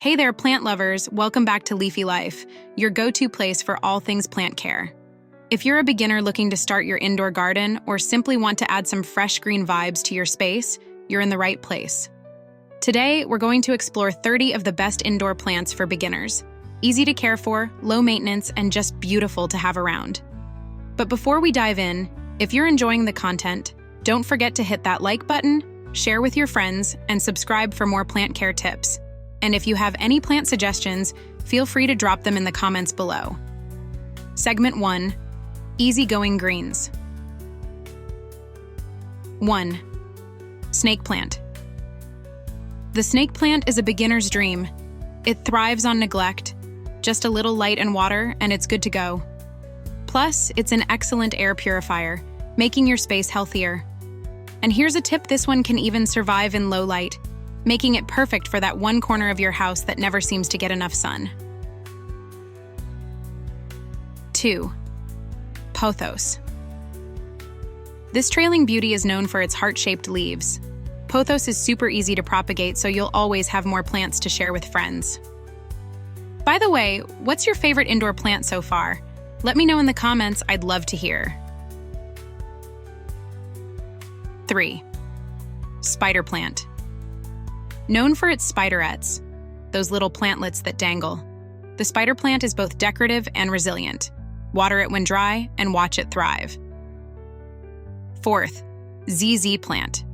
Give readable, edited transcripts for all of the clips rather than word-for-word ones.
Hey there, plant lovers! Welcome back to Leafy Life, your go-to place for all things plant care. If you're a beginner looking to start your indoor garden or simply want to add some fresh green vibes to your space, you're in the right place. Today, we're going to explore 30 of the best indoor plants for beginners. Easy to care for, low maintenance, and just beautiful to have around. But before we dive in, if you're enjoying the content, don't forget to hit that like button, share with your friends, and subscribe for more plant care tips. And if you have any plant suggestions, feel free to drop them in the comments below. Segment 1. Easygoing Greens. 1. Snake Plant. The snake plant is a beginner's dream. It thrives on neglect. Just a little light and water, and it's good to go. Plus, it's an excellent air purifier, making your space healthier. And here's a tip: this one can even survive in low light, making it perfect for that one corner of your house that never seems to get enough sun. 2. Pothos. This trailing beauty is known for its heart-shaped leaves. Pothos is super easy to propagate, so you'll always have more plants to share with friends. By the way, what's your favorite indoor plant so far? Let me know in the comments, I'd love to hear. 3. Spider Plant. Known for its spiderettes, those little plantlets that dangle, the spider plant is both decorative and resilient. Water it when dry and watch it thrive. 4th, ZZ Plant.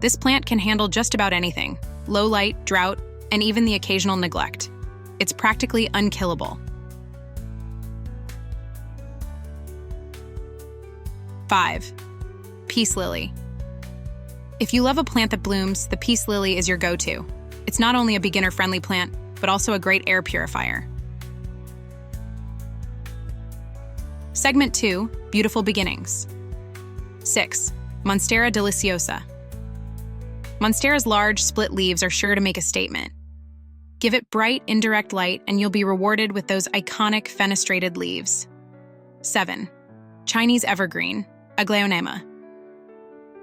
This plant can handle just about anything: low light, drought, and even the occasional neglect. It's practically unkillable. 5. Peace Lily. If you love a plant that blooms, the peace lily is your go-to. It's not only a beginner-friendly plant, but also a great air purifier. Segment 2, Beautiful Beginnings. 6. Monstera Deliciosa. Monstera's large, split leaves are sure to make a statement. Give it bright, indirect light, and you'll be rewarded with those iconic fenestrated leaves. 7. Chinese Evergreen, Aglaonema.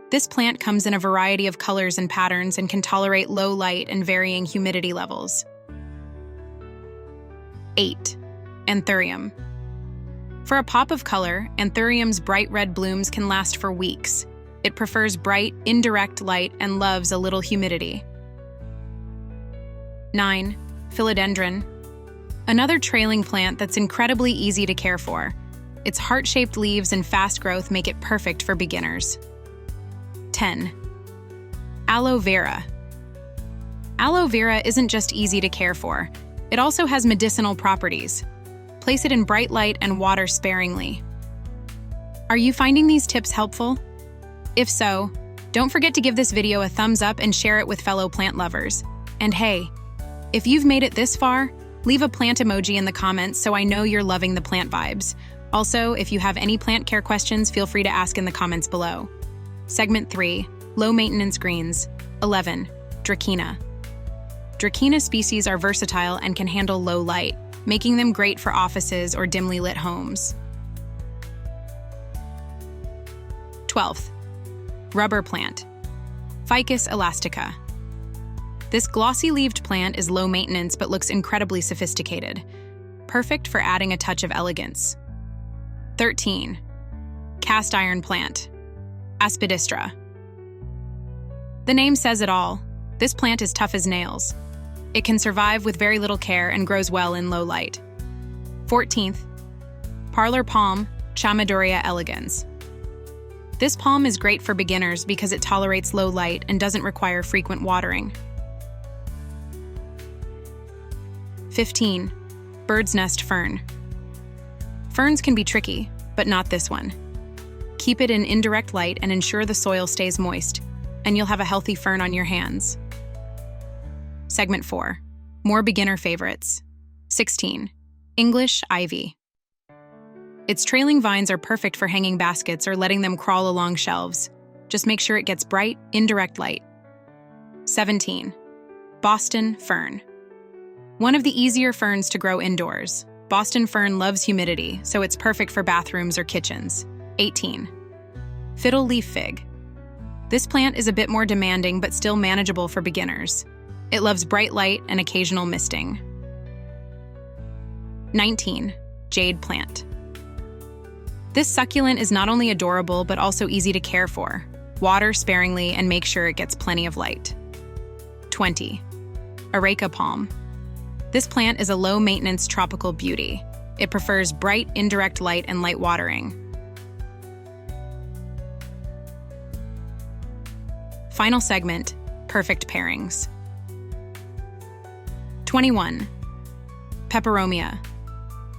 This plant comes in a variety of colors and patterns and can tolerate low light and varying humidity levels. 8. Anthurium. For a pop of color, Anthurium's bright red blooms can last for weeks. It prefers bright, indirect light and loves a little humidity. 9. Philodendron. Another trailing plant that's incredibly easy to care for. Its heart-shaped leaves and fast growth make it perfect for beginners. 10. Aloe Vera. Aloe Vera isn't just easy to care for. It also has medicinal properties. Place it in bright light and water sparingly. Are you finding these tips helpful? If so, don't forget to give this video a thumbs up and share it with fellow plant lovers. And hey, if you've made it this far, leave a plant emoji in the comments so I know you're loving the plant vibes. Also, if you have any plant care questions, feel free to ask in the comments below. Segment 3, Low Maintenance Greens. 11. Dracaena. Dracaena species are versatile and can handle low light, making them great for offices or dimly lit homes. 12th, Rubber Plant. Ficus elastica. This glossy-leaved plant is low maintenance but looks incredibly sophisticated. Perfect for adding a touch of elegance. 13. Cast Iron Plant. Aspidistra. The name says it all. This plant is tough as nails. It can survive with very little care and grows well in low light. 14th, Parlor Palm, Chamaedorea elegans. This palm is great for beginners because it tolerates low light and doesn't require frequent watering. 15. Bird's Nest Fern. Ferns can be tricky, but not this one. Keep it in indirect light and ensure the soil stays moist, and you'll have a healthy fern on your hands. Segment 4. More beginner favorites. 16. English Ivy. Its trailing vines are perfect for hanging baskets or letting them crawl along shelves. Just make sure it gets bright, indirect light. 17. Boston Fern. One of the easier ferns to grow indoors. Boston fern loves humidity, so it's perfect for bathrooms or kitchens. 18. Fiddle Leaf Fig. This plant is a bit more demanding but still manageable for beginners. It loves bright light and occasional misting. 19. Jade Plant. This succulent is not only adorable but also easy to care for. Water sparingly and make sure it gets plenty of light. 20. Areca Palm. This plant is a low-maintenance tropical beauty. It prefers bright, indirect light and light watering. Final segment, perfect pairings. 21. Peperomia.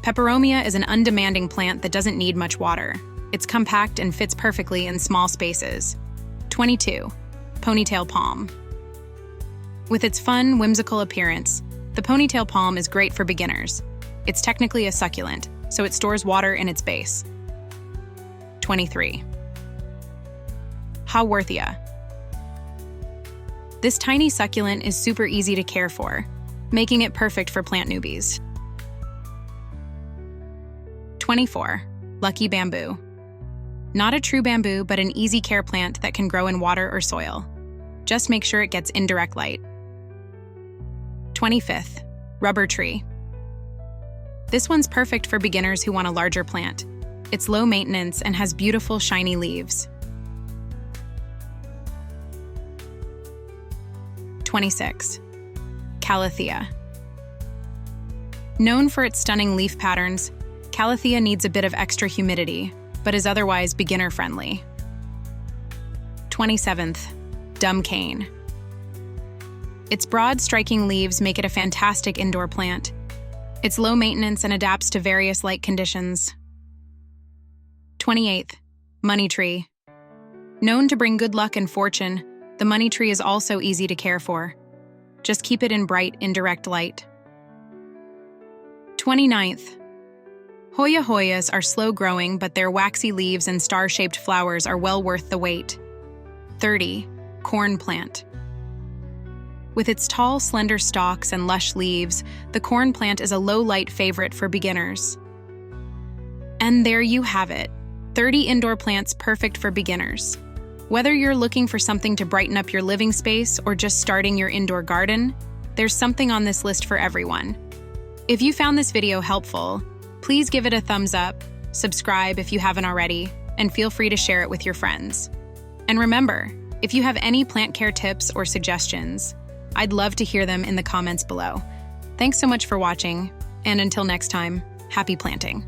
Peperomia is an undemanding plant that doesn't need much water. It's compact and fits perfectly in small spaces. 22. Ponytail Palm. With its fun, whimsical appearance, the Ponytail Palm is great for beginners. It's technically a succulent, so it stores water in its base. 23. Haworthia. This tiny succulent is super easy to care for, making it perfect for plant newbies. 24. Lucky Bamboo. Not a true bamboo, but an easy care plant that can grow in water or soil. Just make sure it gets indirect light. 25th. Rubber Tree. This one's perfect for beginners who want a larger plant. It's low maintenance and has beautiful shiny leaves. 26. Calathea. Known for its stunning leaf patterns, Calathea needs a bit of extra humidity, but is otherwise beginner-friendly. 27th. Dumb Cane. Its broad, striking leaves make it a fantastic indoor plant. It's low maintenance and adapts to various light conditions. 28th. Money Tree. Known to bring good luck and fortune, the money tree is also easy to care for. Just keep it in bright, indirect light. 29th. Hoya hoyas are slow-growing, but their waxy leaves and star-shaped flowers are well worth the wait. 30. Corn Plant. With its tall, slender stalks and lush leaves, the corn plant is a low-light favorite for beginners. And there you have it, 30 indoor plants perfect for beginners. Whether you're looking for something to brighten up your living space or just starting your indoor garden, there's something on this list for everyone. If you found this video helpful, please give it a thumbs up, subscribe if you haven't already, and feel free to share it with your friends. And remember, if you have any plant care tips or suggestions, I'd love to hear them in the comments below. Thanks so much for watching, and until next time, happy planting.